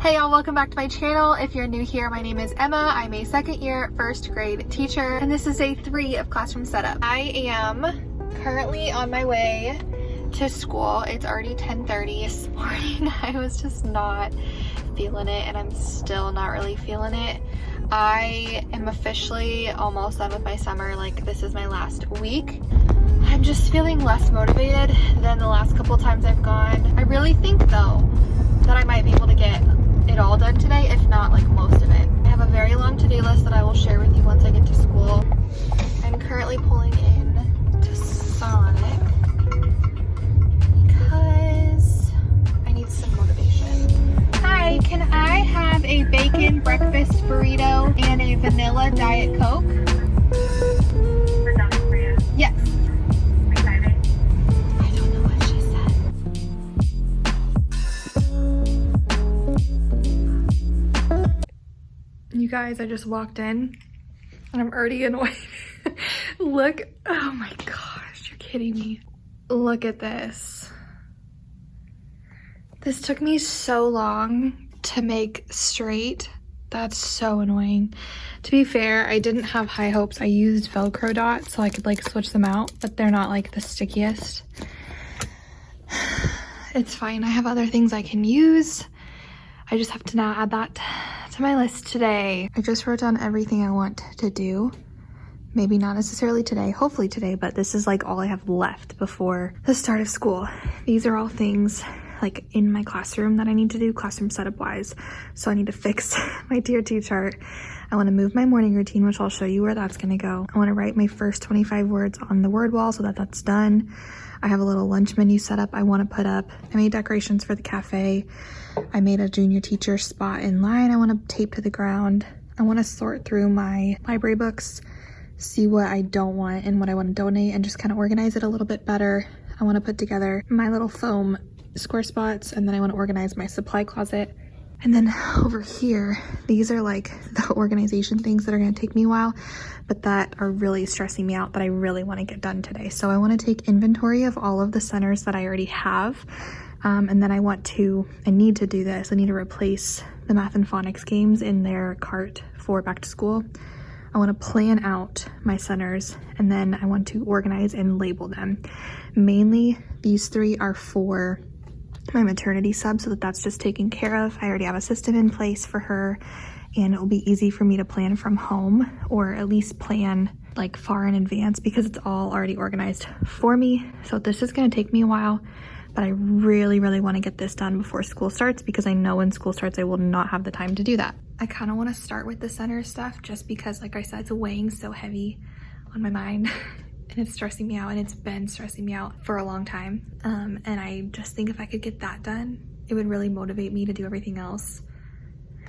Hey y'all, welcome back to my channel. If you're new here, my name is Emma. I'm a second year first grade teacher, and this is day 3 of classroom setup. I am currently on my way to school. It's already 10:30 this morning. I was just not feeling it, and I'm still not really feeling it. I am officially almost done with my summer. Like, this is my last week. I'm just feeling less motivated than the last couple times I've gone. I really think though that I might be able to get it all done today, if not like most of it. I have a very long to-do list that I will share with you once I get to school. I'm currently pulling in to Sonic because I need some motivation. Hi, can I have a bacon breakfast burrito and a vanilla Diet Coke? Yes. You guys, I just walked in and I'm already annoyed. Look, oh my gosh, you're kidding me. Look at this. This took me so long to make straight. That's so annoying. To be fair, I didn't have high hopes. I used Velcro dots so I could like switch them out, but they're not like the stickiest. It's fine, I have other things I can use. I just have to now add that to my list today. I just wrote down everything I want to do. Maybe not necessarily today, hopefully today, but this is like all I have left before the start of school. These are all things like in my classroom that I need to do classroom setup wise. So I need to fix my tier 2 chart. I want to move my morning routine, which I'll show you where that's going to go. I want to write my first 25 words on the word wall so that that's done. I have a little lunch menu set up I want to put up. I made decorations for the cafe. I made a junior teacher spot in line I want to tape to the ground. I want to sort through my library books, see what I don't want and what I want to donate, and just kind of organize it a little bit better. I want to put together my little foam square spots, and then I want to organize my supply closet. And then over here, these are like the organization things that are going to take me a while, but that are really stressing me out that I really want to get done today. So I want to take inventory of all of the centers that I already have. And then I need to do this. I need to replace the math and phonics games in their cart for back to school. I want to plan out my centers, and then I want to organize and label them. Mainly these 3 are for my maternity sub, so that's just taken care of. I already have a system in place for her, and it will be easy for me to plan from home, or at least plan like far in advance because it's all already organized for me. So this is going to take me a while, but I really want to get this done before school starts because I know when school starts I will not have the time to do that. I kind of want to start with the center stuff just because, like I said, it's weighing so heavy on my mind. And it's stressing me out, and it's been stressing me out for a long time. And I just think if I could get that done, it would really motivate me to do everything else.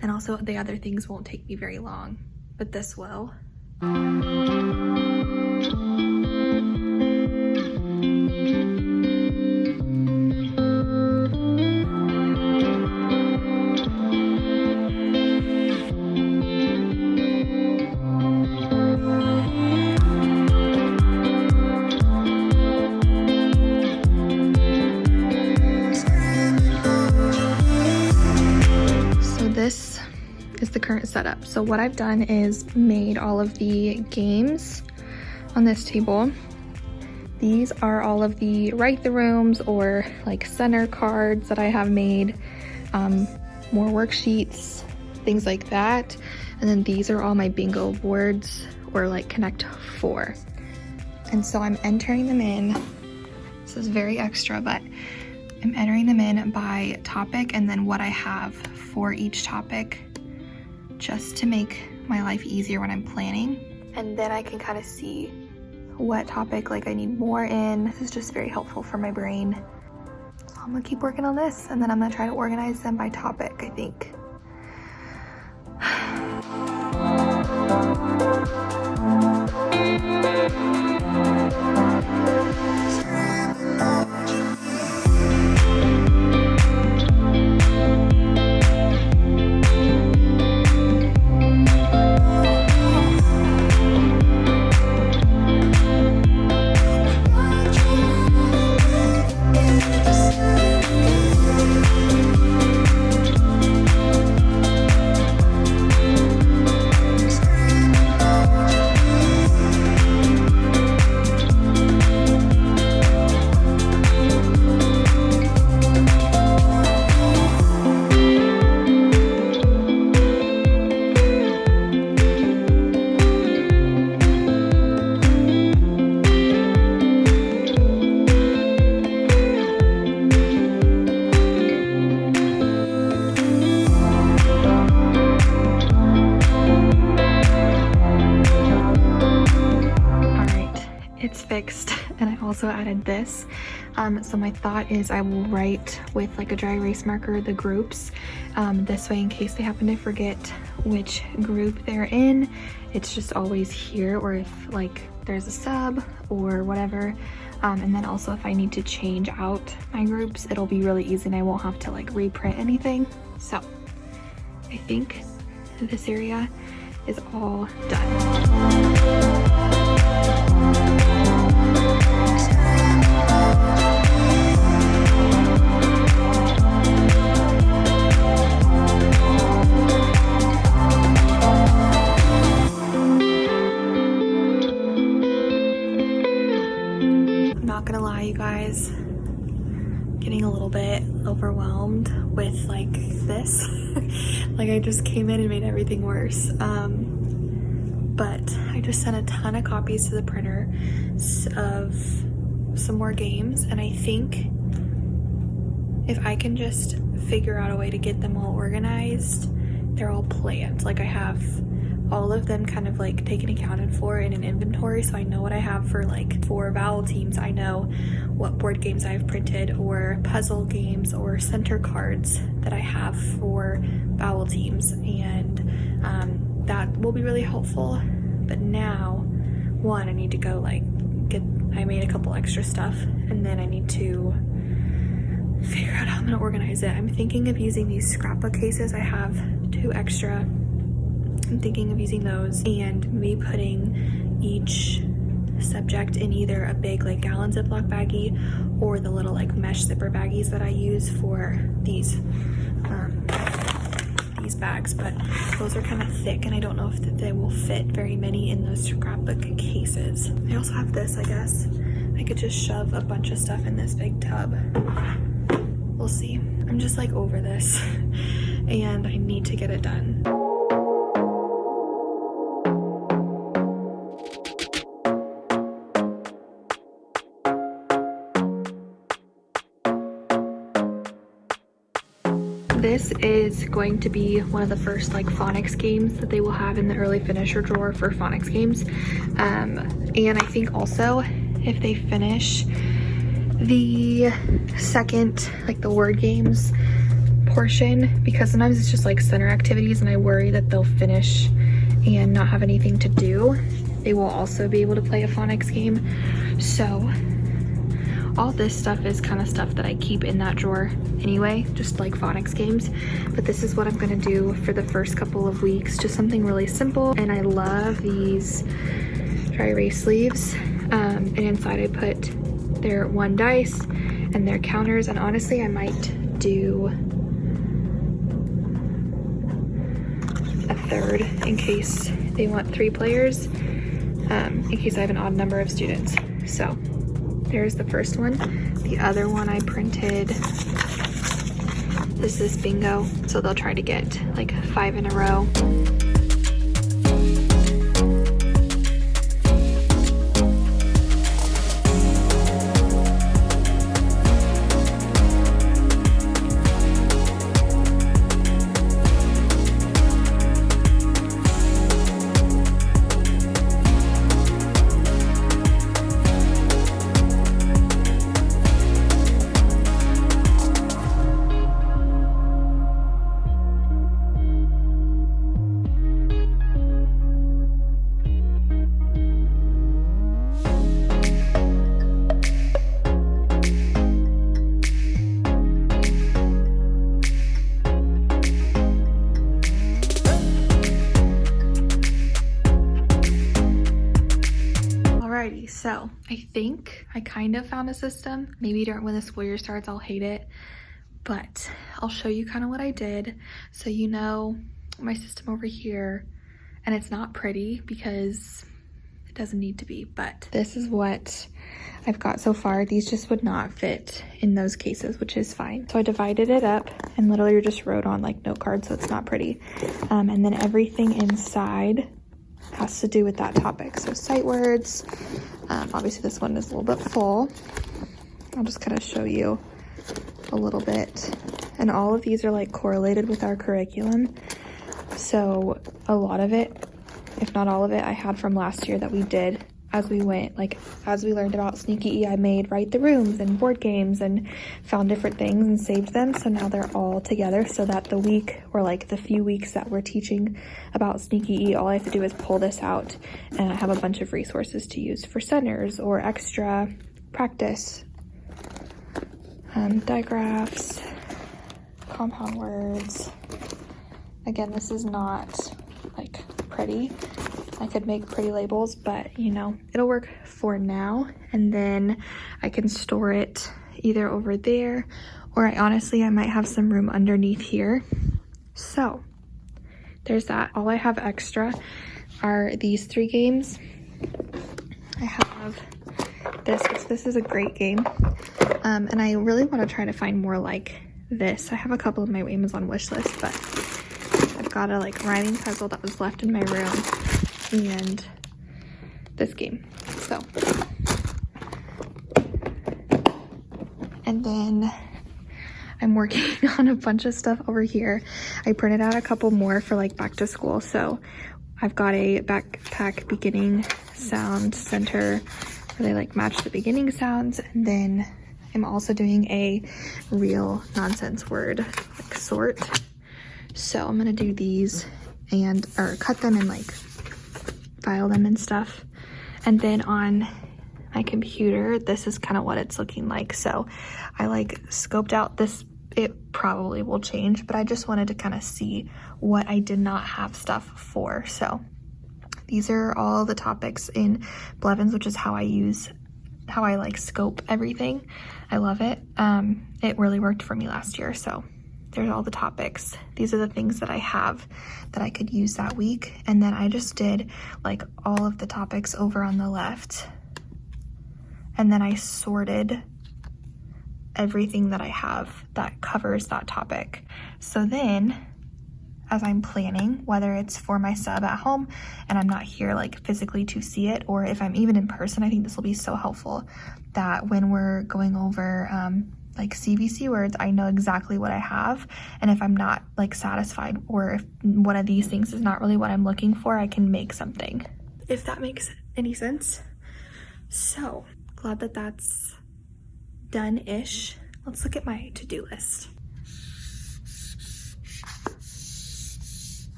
And also the other things won't take me very long, but this will. This is the current setup. So what I've done is made all of the games on this table. These are all of the write the rooms or like center cards that I have made, more worksheets, things like that. And then these are all my bingo boards or like Connect 4. And so I'm entering them in. This is very extra, but I'm entering them in by topic and then what I have for each topic, just to make my life easier when I'm planning. And then I can kind of see what topic like I need more in. This is just very helpful for my brain. So I'm gonna keep working on this, and then I'm gonna try to organize them by topic, I think. also added this. So my thought is I will write with like a dry erase marker the groups. This way, in case they happen to forget which group they're in, it's just always here, or if like there's a sub or whatever. And then also if I need to change out my groups, it'll be really easy and I won't have to like reprint anything. So I think this area is all done. Gonna lie, you guys, getting a little bit overwhelmed with like this. Like I just came in and made everything worse. But I just sent a ton of copies to the printer of some more games, and I think if I can just figure out a way to get them all organized, they're all planned. Like I have all of them kind of like taken accounted for in an inventory, so I know what I have for like 4 vowel teams. I know what board games I've printed, or puzzle games, or center cards that I have for vowel teams, and that will be really helpful. But now, one, I need to go like I made a couple extra stuff, and then I need to figure out how I'm gonna organize it. I'm thinking of using these scrapbook cases. I have 2 extra. I'm thinking of using those and me putting each subject in either a big like gallon Ziploc baggie or the little like mesh zipper baggies that I use for these bags, but those are kind of thick and I don't know if they will fit very many in those scrapbook cases. I also have this, I guess. I could just shove a bunch of stuff in this big tub. We'll see. I'm just like over this and I need to get it done. This is going to be one of the first like phonics games that they will have in the early finisher drawer for phonics games. And I think also if they finish the second, like the word games portion, because sometimes it's just like center activities and I worry that they'll finish and not have anything to do, they will also be able to play a phonics game. So all this stuff is kind of stuff that I keep in that drawer anyway, just like phonics games. But this is what I'm gonna do for the first couple of weeks, just something really simple. And I love these dry erase sleeves. And inside I put their 1 dice and their counters. And honestly, I might do a third in case they want 3 players, in case I have an odd number of students. So there's the first one. The other one I printed, this is bingo, so they'll try to get like 5 in a row. So I think I kind of found a system. Maybe when the school year starts, I'll hate it, but I'll show you kind of what I did. So you know my system over here, and it's not pretty because it doesn't need to be, but this is what I've got so far. These just would not fit in those cases, which is fine. So I divided it up and literally just wrote on like note cards, so it's not pretty. And then everything inside has to do with that topic. So sight words, obviously this one is a little bit full. I'll just kind of show you a little bit. And all of these are like correlated with our curriculum. So a lot of it, if not all of it, I had from last year that we did as we went. Like, as we learned about Sneaky E, I made Write the Rooms and board games and found different things and saved them. So now they're all together so that the week, or like the few weeks that we're teaching about Sneaky E, all I have to do is pull this out and I have a bunch of resources to use for centers or extra practice. Digraphs, compound words. Again, this is not like pretty. I could make pretty labels, but you know, it'll work for now. And then I can store it either over there, or I might have some room underneath here. So there's that. All I have extra are these 3 games. I have this, which this is a great game. And I really want to try to find more like this. I have a couple of my Amazon wish list, but I've got a like rhyming puzzle that was left in my room and this game. So, and then I'm working on a bunch of stuff over here. I printed out a couple more for like back to school. So I've got a backpack beginning sound center where they like match the beginning sounds, and then I'm also doing a real nonsense word like sort. So I'm gonna do these or cut them and like file them and stuff. And then on my computer, this is kind of what it's looking like. So I like scoped out this. It probably will change, but I just wanted to kind of see what I did not have stuff for. So these are all the topics in Blevins, which is how I like scope everything. I love it. It really worked for me last year. So there's all the topics. These are the things that I have that I could use that week. And then I just did like all of the topics over on the left. And then I sorted everything that I have that covers that topic. So then as I'm planning, whether it's for my sub at home and I'm not here like physically to see it, or if I'm even in person, I think this will be so helpful that when we're going over like CVC words, I know exactly what I have. And if I'm not like satisfied, or if one of these things is not really what I'm looking for, I can make something, if that makes any sense. So glad that that's done-ish. Let's look at my to-do list.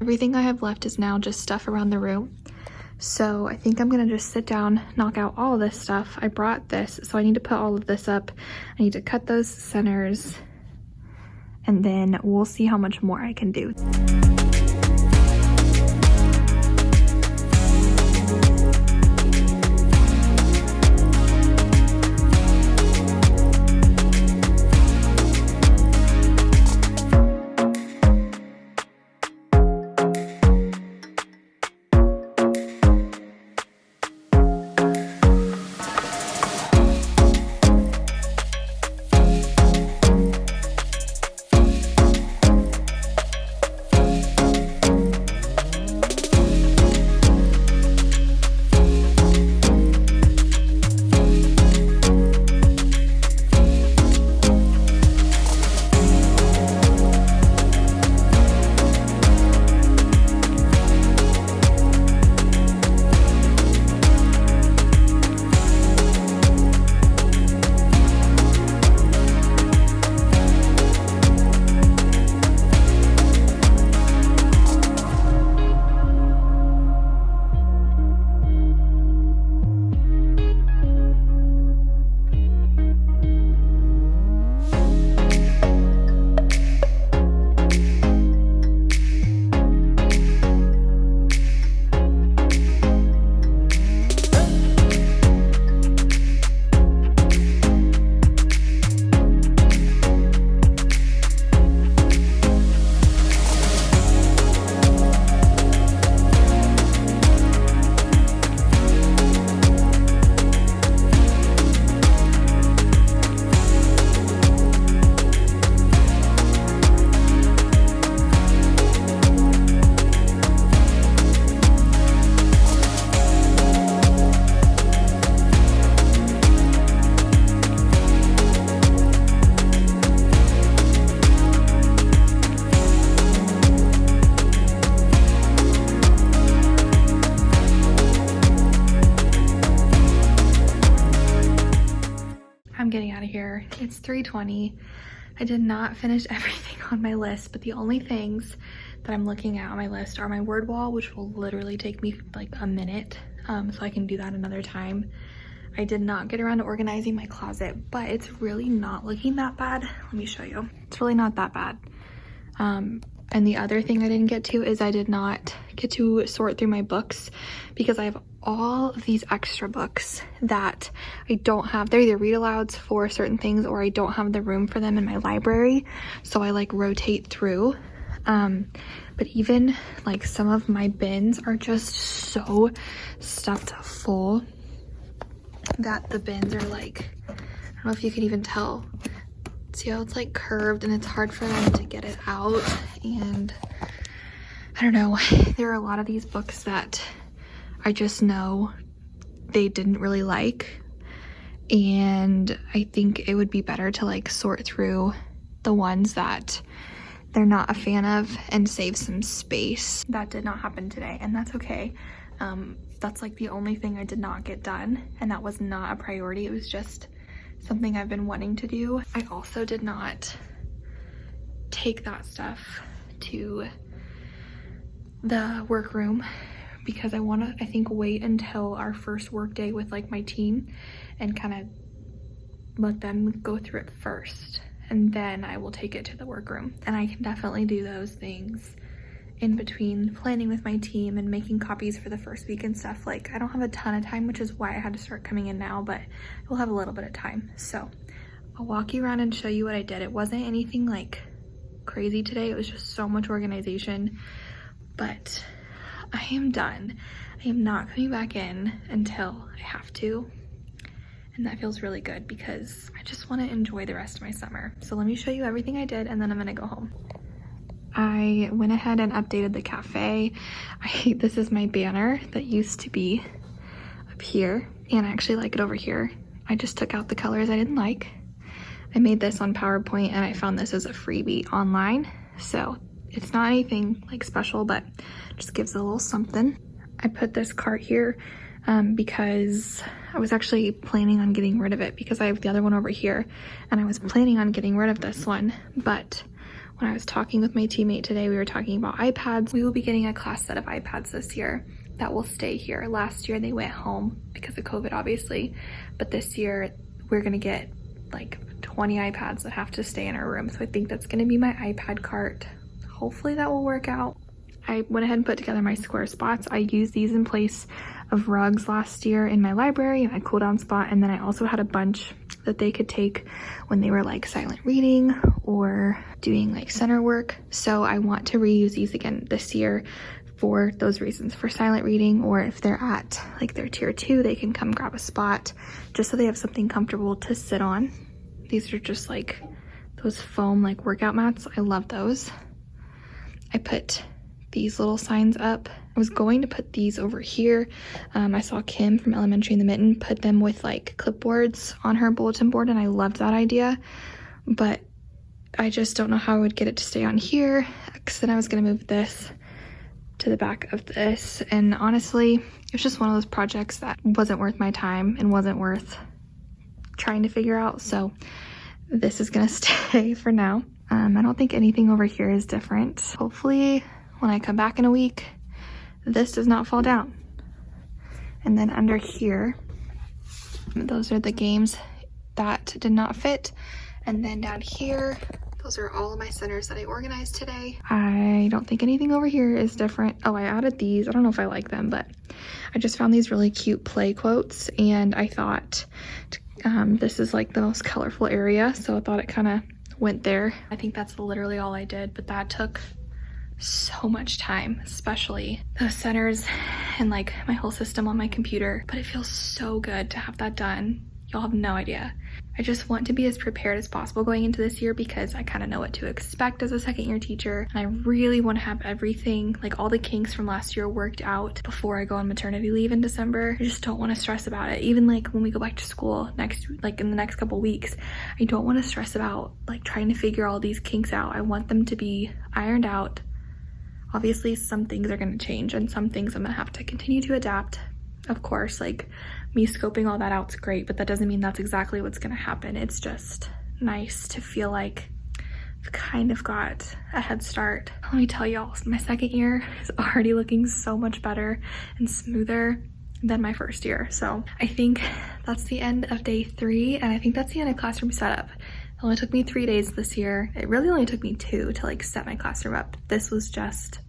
Everything I have left is now just stuff around the room. So I think I'm gonna just sit down, knock out all of this stuff. I brought this, so I need to put all of this up. I need to cut those centers, and then we'll see how much more I can do. I'm getting out of here. It's 3:20. I did not finish everything on my list, but the only things that I'm looking at on my list are my word wall, which will literally take me like a minute, so I can do that another time. I did not get around to organizing my closet, but it's really not looking that bad. Let me show you. It's really not that bad. And the other thing I didn't get to is I did not get to sort through my books because I have all of these extra books that I don't have. They're either read alouds for certain things or I don't have the room for them in my library. So I like rotate through. But even like some of my bins are just so stuffed full that the bins are like, I don't know if you can even tell. See how it's like curved and it's hard for them to get it out. And I don't know, there are a lot of these books that I just know they didn't really like. And I think it would be better to like sort through the ones that they're not a fan of and save some space. That did not happen today, and that's okay. That's like the only thing I did not get done, and that was not a priority. It was just something I've been wanting to do. I also did not take that stuff to the workroom because I want to, I think, wait until our first work day with like my team and kind of let them go through it first, and then I will take it to the workroom. And I can definitely do those things in between planning with my team and making copies for the first week and stuff. Like, I don't have a ton of time, which is why I had to start coming in now, but we'll have a little bit of time. So I'll walk you around and show you what I did. It wasn't anything like crazy today. It was just so much organization, but I am done. I am not coming back in until I have to. And that feels really good because I just want to enjoy the rest of my summer. So let me show you everything I did and then I'm gonna go home. I went ahead and updated the cafe. This is my banner that used to be up here, and I actually like it over here. I just took out the colors I didn't like. I made this on PowerPoint and I found this as a freebie online. So it's not anything like special, but just gives a little something. I put this cart here because I was actually planning on getting rid of it because I have the other one over here, and I was planning on getting rid of this one, but when I was talking with my teammate today, we were talking about iPads. We will be getting a class set of iPads this year that will stay here. Last year they went home because of COVID, obviously, but this year we're gonna get like 20 iPads that have to stay in our room. So I think that's gonna be my iPad cart. Hopefully that will work out. I went ahead and put together my square spots. I used these in place of rugs last year in my library, my cool down spot, and then I also had a bunch that they could take when they were like silent reading or doing like center work. So I want to reuse these again this year for those reasons, for silent reading, or if they're at like their tier 2, they can come grab a spot just so they have something comfortable to sit on. These are just like those foam like workout mats. I love those. I put these little signs up. I was going to put these over here. I saw Kim from Elementary in the Mitten put them with like clipboards on her bulletin board, and I loved that idea, but I just don't know how I would get it to stay on here, because then I was gonna move this to the back of this, and honestly, it was just one of those projects that wasn't worth my time and wasn't worth trying to figure out, so this is gonna stay for now. I don't think anything over here is different. Hopefully, when I come back in a week, this does not fall down. And then under here, those are the games that did not fit. And then down here, those are all of my centers that I organized today. I don't think anything over here is different. Oh, I added these. I don't know if I like them, but I just found these really cute play quotes, and I thought this is like the most colorful area, so I thought it kind of went there. I think that's literally all I did, but that took so much time, especially those centers and like my whole system on my computer. But it feels so good to have that done. Y'all have no idea. I just want to be as prepared as possible going into this year because I kind of know what to expect as a second-year teacher, and I really want to have everything, like all the kinks from last year, worked out before I go on maternity leave in December. I just don't want to stress about it. Even like when we go back to school next, like in the next couple weeks, I don't want to stress about like trying to figure all these kinks out. I want them to be ironed out. Obviously, some things are going to change and some things I'm going to have to continue to adapt. Of course, like me scoping all that out's great, but that doesn't mean that's exactly what's gonna happen. It's just nice to feel like I've kind of got a head start. Let me tell y'all, my second year is already looking so much better and smoother than my first year. So I think that's the end of day 3, and I think that's the end of classroom setup. It only took me 3 days this year. It really only took me 2 to like set my classroom up. This was just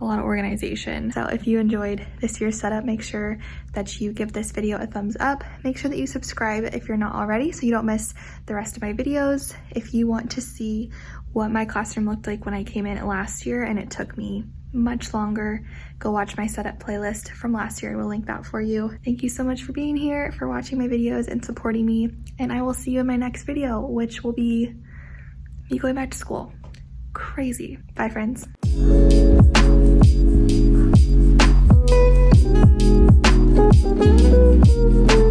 a lot of organization. So if you enjoyed this year's setup, make sure that you give this video a thumbs up. Make sure that you subscribe if you're not already so you don't miss the rest of my videos. If you want to see what my classroom looked like when I came in last year and it took me much longer, go watch my setup playlist from last year. I will link that for you. Thank you so much for being here, for watching my videos and supporting me. And I will see you in my next video, which will be me going back to school. Crazy. Bye, friends. Thank you.